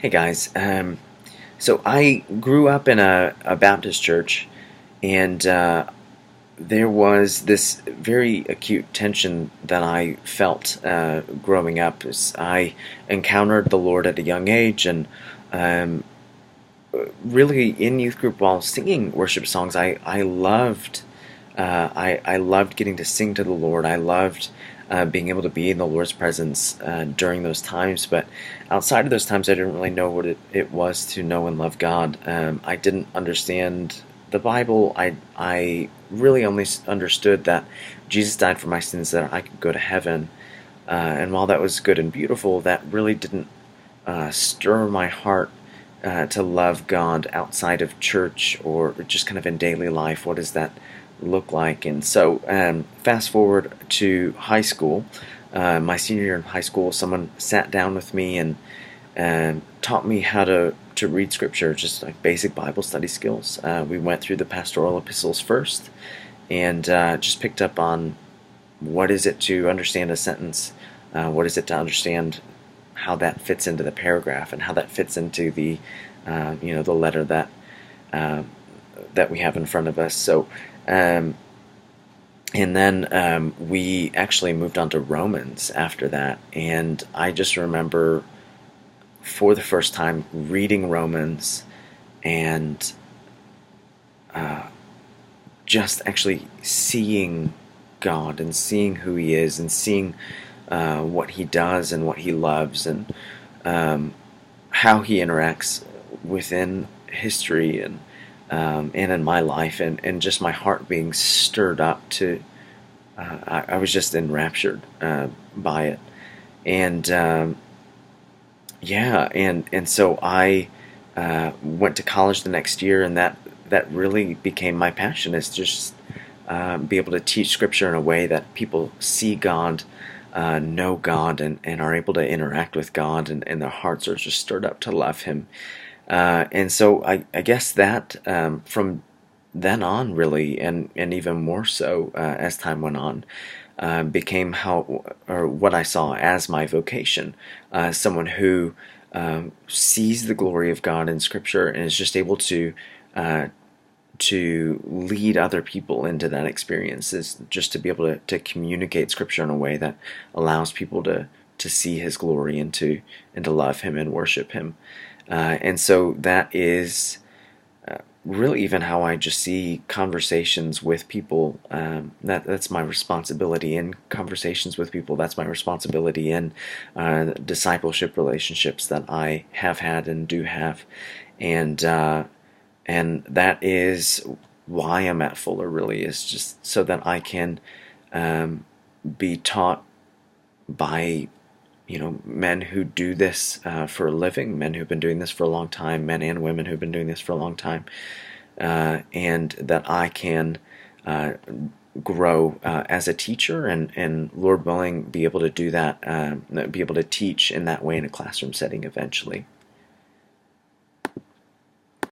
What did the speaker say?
Hey guys, so I grew up in a Baptist church, and there was this very acute tension that I felt growing up as I encountered the Lord at a young age, and um, really in youth group while singing worship songs, I loved I loved getting to sing to the Lord. I loved being able to be in the Lord's presence during those times. But outside of those times, I didn't really know what it was to know and love God. I didn't understand the Bible. I really only understood that Jesus died for my sins so that I could go to heaven. And while that was good and beautiful, that really didn't stir my heart to love God outside of church or just kind of in daily life. What does that look like? And so, fast forward to high school, my senior year in high school, someone sat down with me and taught me how to read scripture, just like basic Bible study skills. We went through the pastoral epistles first and just picked up on what is it to understand a sentence, what is it to understand how that fits into the paragraph and how that fits into the the letter uh, that we have in front of us. So um, and then we actually moved on to Romans after that, and I just remember for the first time reading Romans and just actually seeing God and seeing who He is and seeing what He does and what He loves and how He interacts within history and in my life, and just my heart being stirred up to I was just enraptured by it. And yeah, and so I went to college the next year, and that really became my passion, is just be able to teach scripture in a way that people see God, know God, and are able to interact with God, and their hearts are just stirred up to love Him. And so I guess that from then on, really, and even more so as time went on, became how or what I saw as my vocation. Someone who sees the glory of God in Scripture and is just able uh, to lead other people into that experience, is just to be able to communicate Scripture in a way that allows people to see His glory and to love Him and worship Him. And so that is really even how I just see conversations with people. That's my responsibility in conversations with people. That's my responsibility in discipleship relationships that I have had and do have, and that is why I'm at Fuller. Really, is just so that I can be taught by men who do this for a living, men who've been doing this for a long time, men and women who've been doing this for a long time, and that I can grow as a teacher, and Lord willing, be able to do that, be able to teach in that way in a classroom setting eventually.